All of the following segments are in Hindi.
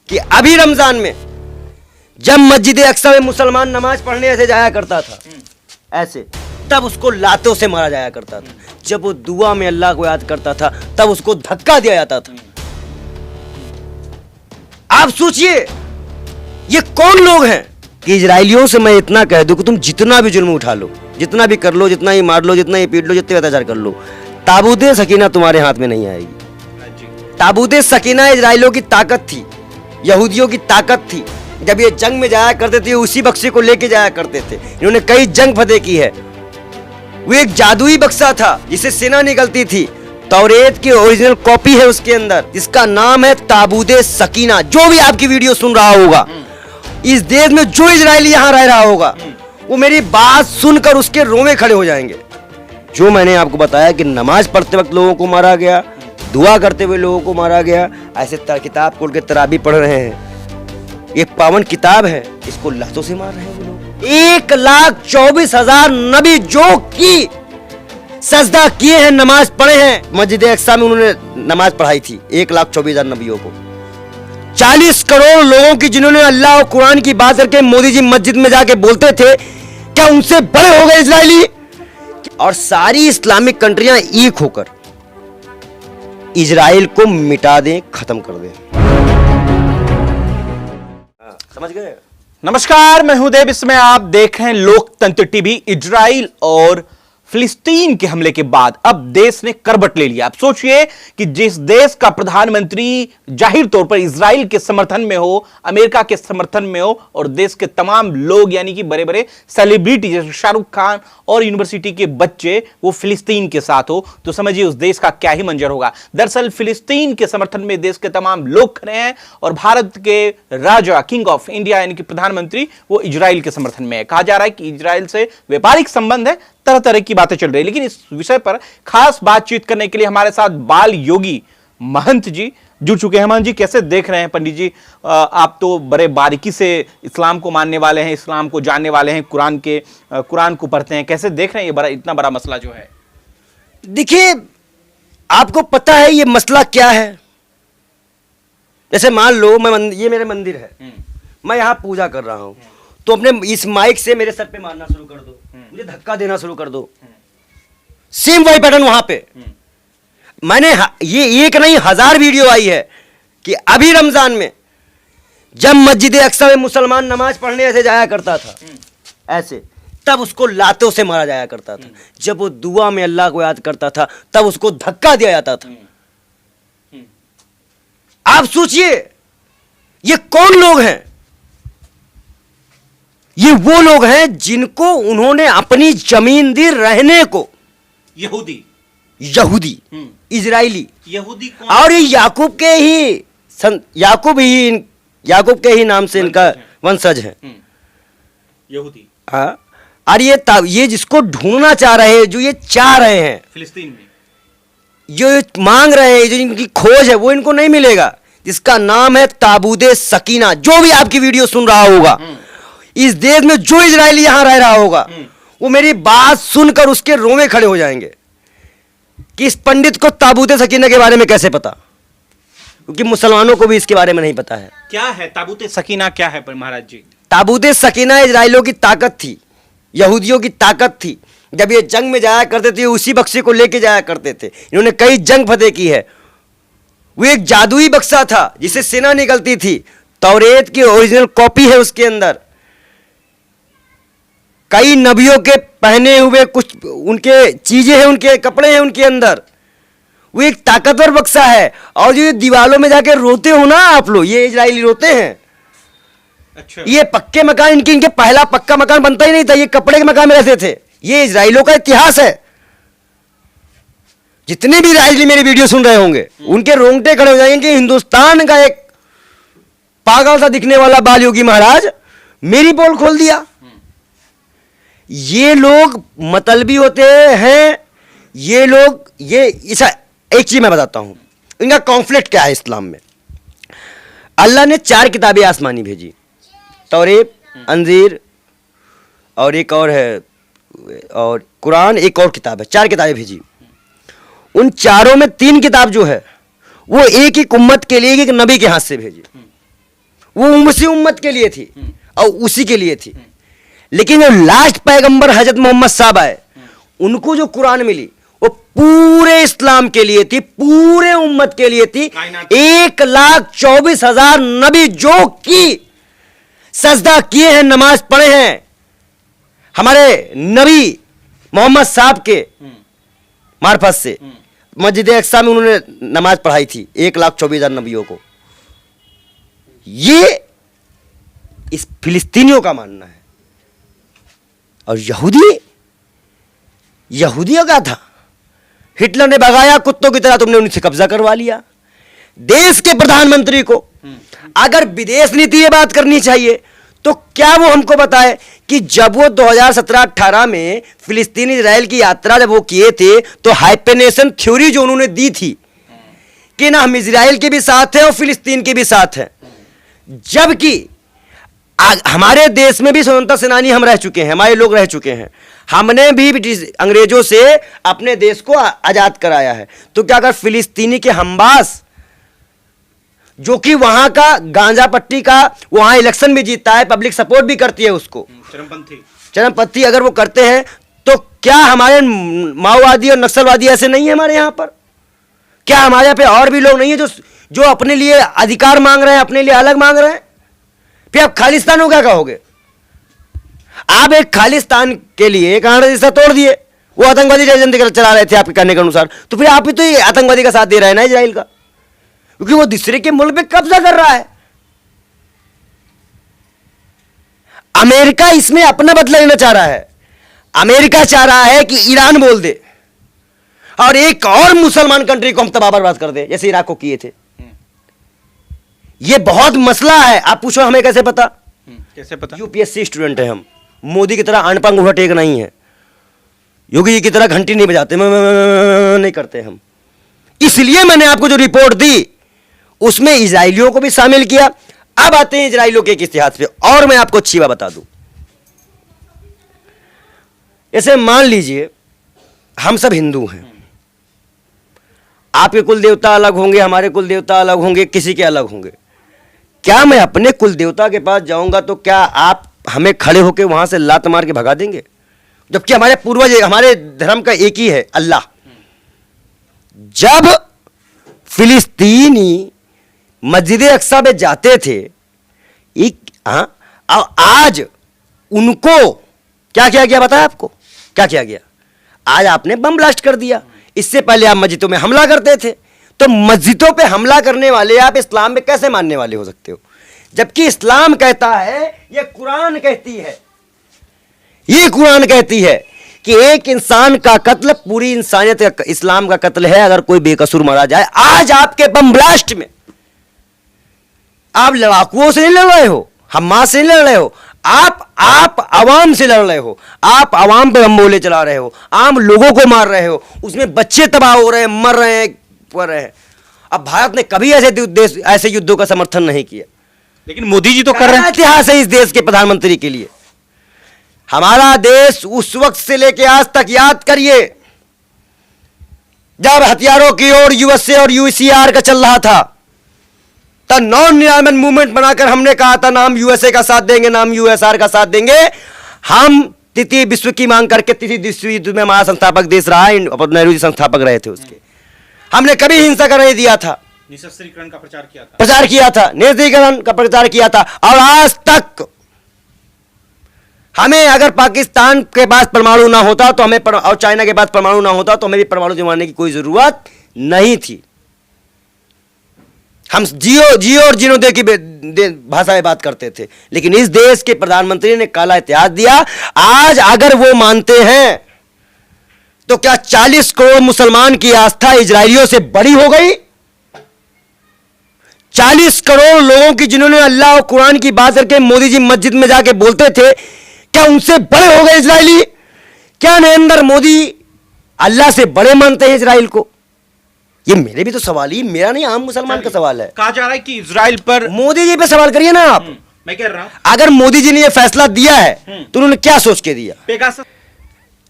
कि अभी रमजान में जब मस्जिद अक्सा में मुसलमान नमाज पढ़ने ऐसे जाया करता था, ऐसे, तब उसको लातों से मारा जाया करता था। जब वो दुआ में अल्लाह को याद करता था तब उसको धक्का दिया जाता था। आप सोचिए ये कौन लोग हैं कि इजरायलियों से मैं इतना कह दूं कि तुम जितना भी जुल्म उठा लो, जितना भी कर लो, जितना ही मार लो, जितना ही पीट लो, जितने अत्याचार कर लो, ताबूत सकीना तुम्हारे हाथ में नहीं आएगी। ताबूत सकीना इजरायलियों की ताकत थी, यहूदियों की ताकत थी। जब ये जंग में जाया करते थे उसी बक्से को लेके जाया करते थे। इन्होंने कई जंग फतेह की है। वो एक जादुई बक्सा था जिसे सेना निकलती थी। तौरेत की ओरिजिनल कॉपी है उसके अंदर, जिसका नाम है ताबूत सकीना। जो भी आपकी वीडियो सुन रहा होगा, इस देश में जो इजरायली यहाँ रह रहा होगा, वो मेरी बात सुनकर उसके रोंवे खड़े हो जाएंगे। जो मैंने आपको बताया कि नमाज पढ़ते वक्त लोगों को मारा गया, दुआ करते हुए लोगों को मारा गया, ऐसे किताब खोल के तराबी पढ़ रहे हैं। ये पावन किताब है, इसको लातों से मार रहे हैं वो लोग। 1,24,000 नबी जो की सजदा किए हैं, नमाज पढ़े हैं। मस्जिद अक्सा में उन्होंने नमाज पढ़ाई थी 1,24,000 नबियों को। 40 करोड़ लोगों की जिन्होंने अल्लाह और कुरान की बात करके मोदी जी मस्जिद में जाके बोलते थे, क्या उनसे बड़े हो गए इजरायली? और सारी इस्लामिक कंट्रियां एक होकर इजराइल को मिटा दें, खत्म कर दें। समझ गए? नमस्कार, मैं हूं देव। इसमें आप देख रहे हैं लोकतंत्र टीवी। इजराइल और फिलिस्तीन के हमले के बाद अब देश ने करवट ले लिया। आप सोचिए कि जिस देश का प्रधानमंत्री जाहिर तौर पर इजराइल के समर्थन में हो, अमेरिका के समर्थन में हो, और देश के तमाम लोग यानी कि बड़े बड़े सेलिब्रिटी जैसे शाहरुख खान और यूनिवर्सिटी के बच्चे वो फिलिस्तीन के साथ हो, तो समझिए उस देश का क्या ही मंजर होगा। दरअसल फिलिस्तीन के समर्थन में देश के तमाम लोग खड़े हैं और भारत के राजा, किंग ऑफ इंडिया यानी कि प्रधानमंत्री, वो इजराइल के समर्थन में है। कहा जा रहा है कि इजराइल से व्यापारिक संबंध है, तरह तरह की बातें चल रही है। लेकिन इस विषय पर खास बातचीत करने के लिए हमारे साथ बाल योगी महंत जी जुड़ चुके हैं। महंत जी, कैसे देख रहे हैं? पंडित जी, आप तो बड़े बारीकी से इस्लाम को मानने वाले हैं, इस्लाम को जानने वाले हैं, कुरान को पढ़ते हैं। कैसे देख रहे हैं ये इतना बड़ा मसला जो है? देखिए, आपको पता है ये मसला क्या है? जैसे मान लो ये मेरे मंदिर है, मैं यहाँ पूजा कर रहा हूँ, तो अपने इस माइक से मेरे सर पे मारना शुरू कर दो, मुझे धक्का देना शुरू कर दो। सेम वही पैटर्न वहां पे। मैंने ये एक नहीं 1000 वीडियो आई है कि अभी रमजान में जब मस्जिद अक्सा में मुसलमान नमाज पढ़ने ऐसे जाया करता था, ऐसे, तब उसको लातों से मारा जाया करता था। जब वो दुआ में अल्लाह को याद करता था तब उसको धक्का दिया जाता था। आप सोचिए ये कौन लोग हैं? ये वो लोग हैं जिनको उन्होंने अपनी जमीन दी रहने को। यहूदी इजराइली यहूदी कौन? और ये याकूब के ही नाम से इनका वंशज है यहूदी। हाँ, और ये जिसको ढूंढना चाह रहे हैं, जो ये चाह रहे हैं फिलिस्तीन में, जो मांग रहे हैं, जो इनकी खोज है, वो इनको नहीं मिलेगा, जिसका नाम है ताबूत सकीना। जो भी आपकी वीडियो सुन रहा होगा, इस देश में जो इजरायली यहां रह रहा होगा, वो मेरी बात सुनकर उसके रोंवे खड़े हो जाएंगे कि इस पंडित को ताबूत सकीना के बारे में कैसे पता, क्योंकि मुसलमानों को भी इसके बारे में नहीं पता है। क्या है ताबूत सकीना? क्या है महाराज जी? ताबूत सकीना इजरायलियों की ताकत थी, यहूदियों की ताकत थी। जब ये जंग में जाया करते थे उसी बक्से को लेके जाया करते थे। इन्होंने कई जंग फतेह की है। वो एक जादुई बक्सा था जिसे सेना निकलती थी। तौरेत की ओरिजिनल कॉपी है उसके अंदर। कई नबियों के पहने हुए कुछ उनके चीजें हैं, उनके कपड़े हैं उनके अंदर। वो एक ताकतवर बक्सा है। और जो दीवालों में जाके रोते हो ना आप लोग, ये इजरायली रोते हैं। अच्छा। ये पक्के मकान इनके पहला पक्का मकान बनता ही नहीं था, ये कपड़े के मकान में रहते थे। ये इजरायलियों का इतिहास है। जितने भी इजरायली मेरी वीडियो सुन रहे होंगे, उनके रोंगटे खड़े हो जाएंगे कि हिंदुस्तान का एक पागल सा दिखने वाला बाल योगी महाराज मेरी पोल खोल दिया। ये लोग मतलबी होते हैं। ये लोग एक चीज मैं बताता हूं, इनका कॉन्फ्लिक्ट क्या है इस्लाम में। अल्लाह ने 4 किताबें आसमानी भेजी, तौरेत, अंजीर और एक और है, और कुरान, एक और किताब है। 4 किताबें भेजी। उन चारों में 3 किताब जो है वो एक ही उम्मत के लिए एक नबी के हाथ से भेजी। वो उसी उम्मत के लिए थी और उसी के लिए थी। लेकिन जो लास्ट पैगंबर हजरत मोहम्मद साहब आए, उनको जो कुरान मिली वो पूरे इस्लाम के लिए थी, पूरे उम्मत के लिए थी। 1,24,000 नबी जो की सजदा किए हैं, नमाज पढ़े हैं, हमारे नबी मोहम्मद साहब के मार्फत से मस्जिद अक्सा में उन्होंने नमाज पढ़ाई थी 1,24,000 नबियों को। ये इस फिलिस्तीनियों का मानना है। और यहूदियों का था, हिटलर ने भगाया कुत्तों की तरह, तुमने उनसे कब्जा करवा लिया। देश के प्रधानमंत्री को अगर विदेश नीति ये बात करनी चाहिए तो क्या वो हमको बताए कि जब वो 2017-18 में फिलिस्तीन इजराइल की यात्रा जब वो किए थे तो हाइपेनेशन थ्योरी जो उन्होंने दी थी कि ना हम इजराइल के भी साथ हैं और फिलिस्तीन के भी साथ हैं, जबकि हमारे देश में भी स्वतंत्रता सेनानी हम रह चुके हैं, हमारे लोग रह चुके हैं, हमने भी ब्रिटिश अंग्रेजों से अपने देश को आजाद कराया है। तो क्या अगर फिलिस्तीनी के हमबास जो कि वहां का गांजा पट्टी का वहां इलेक्शन भी जीतता है, पब्लिक सपोर्ट भी करती है उसको, चरमपंथी अगर वो करते हैं, तो क्या हमारे माओवादी और नक्सलवादी ऐसे नहीं है हमारे यहां पर? क्या हमारे यहाँ पे और भी लोग नहीं है जो अपने लिए अधिकार मांग रहे हैं, अपने लिए अलग मांग रहे हैं? फिर आप खालिस्तान को क्या कहोगे? आप एक खालिस्तान के लिए कांग्रेस रिश्ता तोड़ दिए, वो आतंकवादी एजेंडा चला रहे थे आपके कहने के अनुसार, तो फिर आप भी तो ये आतंकवादी का साथ दे रहे हैं ना इजराइल का, क्योंकि वो दूसरे के मुल्क पे कब्जा कर रहा है। अमेरिका इसमें अपना बदला लेना चाह रहा है। अमेरिका चाह रहा है कि ईरान बोल दे और एक और मुसलमान कंट्री को हम तबाह बर्बाद कर दे, जैसे इराक को किए थे। ये बहुत मसला है। आप पूछो हमें कैसे पता? कैसे पता? यूपीएससी स्टूडेंट है हम। मोदी की तरह अनपढ़ अंगूठा टेक नहीं है, योगी जी की तरह घंटी नहीं बजाते, नहीं करते हम। इसलिए मैंने आपको जो रिपोर्ट दी उसमें इजराइलियों को भी शामिल किया। अब आते हैं इजराइलियों के एक इतिहास पे, और मैं आपको अच्छी बात बता दूं। ऐसे मान लीजिए हम सब हिंदू हैं, आपके कुल देवता अलग होंगे, हमारे कुल देवता अलग होंगे, किसी के अलग होंगे। क्या मैं अपने कुल देवता के पास जाऊंगा तो क्या आप हमें खड़े होकर वहां से लात मार के भगा देंगे? जबकि हमारे पूर्वज, हमारे धर्म का एक ही है, अल्लाह। जब फिलिस्तीनी मस्जिद अक्सा में जाते थे, आज उनको क्या किया गया? बताया आपको क्या किया गया? आज आपने बम ब्लास्ट कर दिया। इससे पहले आप मस्जिदों में हमला करते थे। तो मस्जिदों पे हमला करने वाले आप इस्लाम में कैसे मानने वाले हो सकते हो? जबकि इस्लाम कहता है, ये कुरान कहती है, ये कुरान कहती है कि एक इंसान का कत्ल पूरी इंसानियत का, इस्लाम का कत्ल है अगर कोई बेकसूर मारा जाए। आज आपके बम ब्लास्ट में आप लड़ाकुओं से नहीं लड़ रहे हो, हमास से नहीं लड़ रहे हो, आप आवाम से लड़ रहे हो। आप आवाम पे बम गोले चला रहे हो, आम लोगों को मार रहे हो, उसमें बच्चे तबाह हो रहे हैं, मर रहे हैं, पड़ रहे हैं। अब भारत ने कभी ऐसे युद्धों का समर्थन नहीं किया, लेकिन मोदी जी तो कर रहे हैं। इतिहास है इस देश के प्रधानमंत्री के लिए। हमारा देश उस वक्त से लेकर आज तक, याद करिए, जब हथियारों की ओर यूएसए और यूसीआर का चल रहा था, तब नॉन अलाइनमेंट मूवमेंट बनाकर हमने कहा था नाम यूएसए का साथ देंगे, नाम यूएसआर का साथ देंगे। हम तृतीय विश्व की मांग करके तृतीय विश्व युद्ध में हमारा संस्थापक देश रहा है, नेहरू जी संस्थापक रहे थे उसके। हमने कभी हिंसा का नहीं दिया था, निःशस्त्रीकरण का प्रचार किया था, निःशस्त्रीकरण का प्रचार किया था। और आज तक हमें, अगर पाकिस्तान के पास परमाणु ना होता तो हमें, और चाइना के पास परमाणु ना होता तो हमें भी परमाणु जमाने की कोई जरूरत नहीं थी। हम जियो और जीनो दे की भाषा में बात करते थे, लेकिन इस देश के प्रधानमंत्री ने काला इतिहास दिया। आज अगर वो मानते हैं तो क्या 40 करोड़ मुसलमान की आस्था इजरायलियों से बड़ी हो गई? 40 करोड़ लोगों की, जिन्होंने अल्लाह और कुरान की बात करके मोदी जी मस्जिद में जाके बोलते थे, क्या उनसे बड़े हो गए इजरायली? क्या नरेंद्र मोदी अल्लाह से बड़े मानते हैं इजराइल को? ये मेरे भी तो सवाल ही, मेरा नहीं, आम मुसलमान का सवाल है। कहा जा रहा है कि इजराइल पर मोदी जी पे सवाल करिए ना आप। मैं कह रहा हूं, अगर मोदी जी ने ये फैसला दिया है तो उन्होंने क्या सोच के दिया? पेगासस,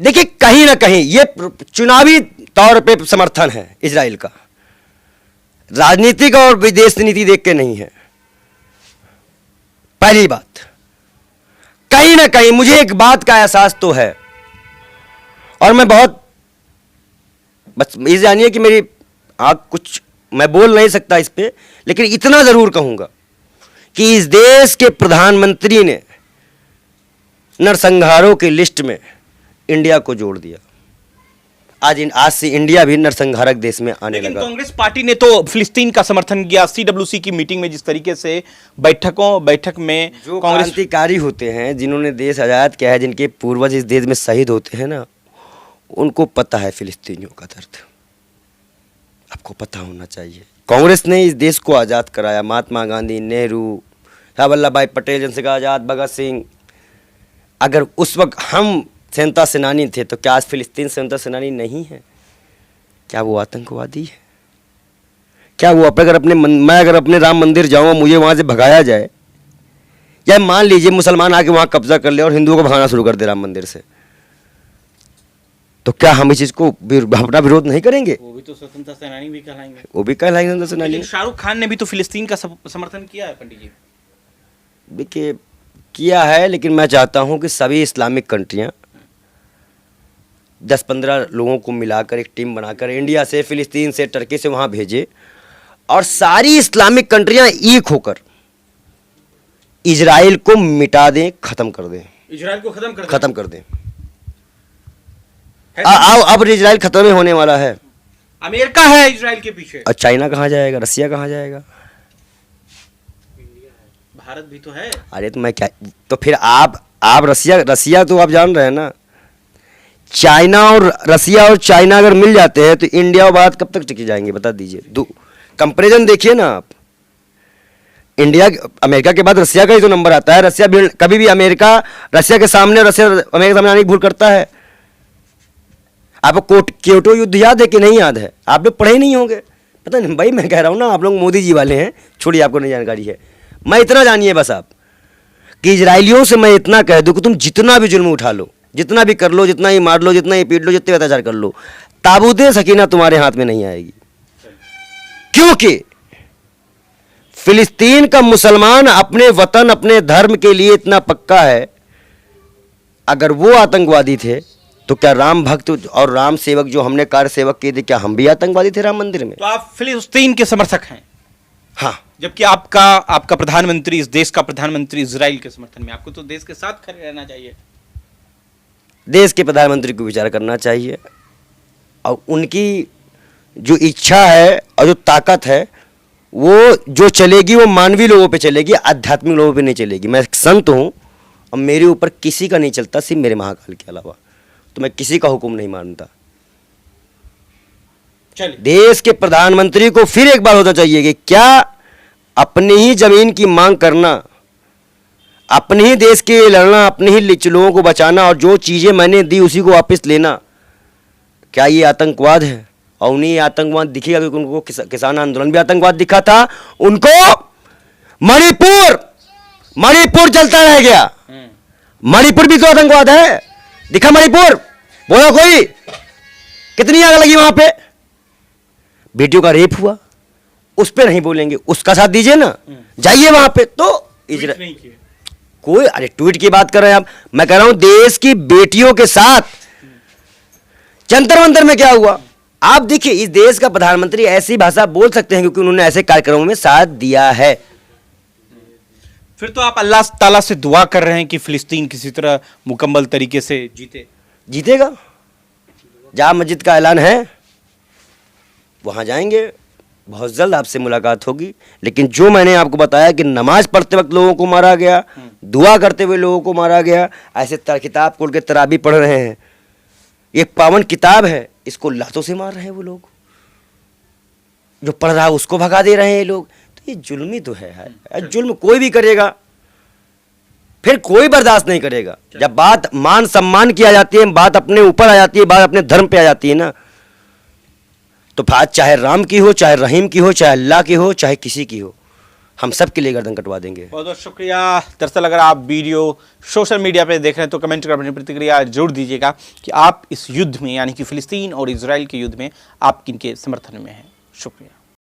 देखिए, कहीं ना कहीं ये चुनावी तौर पे समर्थन है इजराइल का, राजनीतिक और विदेश नीति देख के नहीं है। पहली बात, कहीं ना कहीं मुझे एक बात का एहसास तो है, और मैं बहुत बस ये जानिए कि मेरी आँख कुछ मैं बोल नहीं सकता इस पे, लेकिन इतना जरूर कहूंगा कि इस देश के प्रधानमंत्री ने नरसंहारों की लिस्ट में इंडिया को जोड़ दिया। आज से इंडिया भी नरसंहारक देश में आने लेकिन लगा। कांग्रेस पार्टी ने तो फिलिस्तीन का समर्थन किया। CWC की मीटिंग में जिस तरीके से बैठक में जो कांग्रेस क्रांतिकारी होते हैं, जिन्होंने देश आजाद किया है, जिनके पूर्वज इस देश में शहीद होते हैं ना, उनको पता है फिलिस्तीनियों का दर्द। आपको पता होना चाहिए। कांग्रेस ने इस देश को आज़ाद कराया। महात्मा गांधी, नेहरू, सरदार वल्लभ भाई पटेल, चंद्रशेखर आज़ाद, भगत सिंह। अगर उस वक्त हम स्वतंत्रता सेनानी थे तो क्या आज फिलिस्तीन स्वतंत्रता सेनानी नहीं है? क्या वो आतंकवादी है? क्या वो मैं अगर अपने राम मंदिर जाऊँ, मुझे वहाँ से भगाया जाए, या मान लीजिए मुसलमान आके वहाँ कब्जा कर ले और हिंदुओं को भगाना शुरू कर दे राम मंदिर से, तो क्या हम इस चीज़ को अपना विरोध नहीं करेंगे? वो भी तो स्वतंत्रता सेनानी भी कहलाएंगे। वो भी कहलाएंगे स्वतंत्रता सेनानी। लेकिन शाहरुख खान ने भी तो फिलिस्तीन का समर्थन किया है पंडित जी। देखिए, किया है, लेकिन मैं चाहता हूं कि सभी इस्लामिक कंट्रियां 10-15 लोगों को मिलाकर एक टीम बनाकर इंडिया से, फिलिस्तीन से, टर्की से वहां भेजे, और सारी इस्लामिक कंट्रियां एक होकर इजराइल को मिटा दें, खत्म कर दें। इजराइल को खत्म कर दें। अब इजराइल खत्म ही होने वाला है। अमेरिका है इजराइल के पीछे। और चाइना कहाँ जाएगा? रसिया कहाँ जाएगा? भारत भी तो है। अरे तो मैं क्या, तो फिर आप रसिया तो आप जान रहे हैं ना। रसिया और चाइना अगर मिल जाते हैं तो इंडिया और भारत कब तक टिक जाएंगे? बता दीजिए। कंपैरिजन देखिए ना आप। अमेरिका के बाद रसिया का ही तो नंबर आता है। रसिया भी कभी भी रसिया के सामने अमेरिका सामने आने की भूल करता है। आपको क्योटो युद्ध याद है कि नहीं याद है? आप लोग पढ़े ही नहीं होंगे, पता नहीं भाई। मैं कह रहा हूँ ना, आप लोग मोदी जी वाले हैं, छोड़िए, आपको नहीं जानकारी है। मैं इतना जानिए बस आप कि इजरायलियों से मैं इतना कह दूं कि तुम जितना भी जुल्म उठा लो, जितना भी कर लो, जितना ही मार लो, जितना ही पीट लो, जितने अत्याचार कर लो, ताबूते सकीना तुम्हारे हाथ में नहीं आएगी। क्योंकि फिलिस्तीन का मुसलमान अपने वतन, अपने धर्म के लिए इतना पक्का है। अगर वो आतंकवादी थे तो क्या राम भक्त और राम सेवक जो हमने कार्य सेवक किए थे, क्या हम भी आतंकवादी थे राम मंदिर में? तो आप फिलिस्तीन के समर्थक हैं? हाँ। जबकि आपका प्रधानमंत्री, इस देश का प्रधानमंत्री इजराइल के समर्थन में। आपको तो देश के साथ खड़े रहना चाहिए। देश के प्रधानमंत्री को विचार करना चाहिए, और उनकी जो इच्छा है और जो ताकत है, वो जो चलेगी वो मानवीय लोगों पे चलेगी, आध्यात्मिक लोगों पे नहीं चलेगी। मैं एक संत हूँ और मेरे ऊपर किसी का नहीं चलता, सिर्फ मेरे महाकाल के अलावा। तो मैं किसी का हुक्म नहीं मानता। देश के प्रधानमंत्री को फिर एक बार होना चाहिए कि क्या अपनी ही जमीन की मांग करना, अपने ही देश के लिए लड़ना, अपने ही लोगों को बचाना, और जो चीजें मैंने दी उसी को वापस लेना, क्या ये आतंकवाद है? और उन्हें आतंकवाद दिखेगा, क्योंकि उनको किसान आंदोलन भी आतंकवाद दिखा था। उनको मणिपुर जलता रह गया। मणिपुर भी तो आतंकवाद है। दिखा मणिपुर? बोला कोई? कितनी आग लगी वहां पे? बेटियों का रेप हुआ, उस पे नहीं बोलेंगे, उसका साथ दीजिए ना, जाइए वहां पे। तो कोई, अरे ट्वीट की बात कर रहे हैं आप? मैं कह रहा हूं देश की बेटियों के साथ जंतर मंतर में क्या हुआ। आप देखिए, इस देश का प्रधानमंत्री ऐसी भाषा बोल सकते हैं क्योंकि उन्होंने ऐसे कार्यक्रमों में साथ दिया है। फिर तो आप अल्लाह ताला से दुआ कर रहे हैं कि फिलिस्तीन किसी तरह मुकम्मल तरीके से जीतेगा। जहां मस्जिद का ऐलान है वहां जाएंगे, बहुत जल्द आपसे मुलाकात होगी। लेकिन जो मैंने आपको बताया कि नमाज पढ़ते वक्त लोगों को मारा गया, दुआ करते हुए लोगों को मारा गया, ऐसे किताब खोल के तराबी पढ़ रहे हैं, ये पावन किताब है, इसको लातों से मार रहे हैं वो लोग। जो पढ़ रहा है उसको भगा दे रहे हैं ये लोग। तो ये जुल्मी तो है। जुल्म कोई भी करेगा फिर कोई बर्दाश्त नहीं करेगा। जब बात मान सम्मान की आ जाती है, बात अपने ऊपर आ जाती है, बात अपने धर्म पे आ जाती है ना, तो बात चाहे राम की हो, चाहे रहीम की हो, चाहे अल्लाह की हो, चाहे किसी की हो, हम सब के लिए गर्दन कटवा देंगे। बहुत बहुत शुक्रिया। दरअसल अगर आप वीडियो सोशल मीडिया पे देख रहे हैं तो कमेंट कर अपनी प्रतिक्रिया जरूर दीजिएगा कि आप इस युद्ध में, यानी कि फिलिस्तीन और इजराइल के युद्ध में आप किनके समर्थन में हैं। शुक्रिया।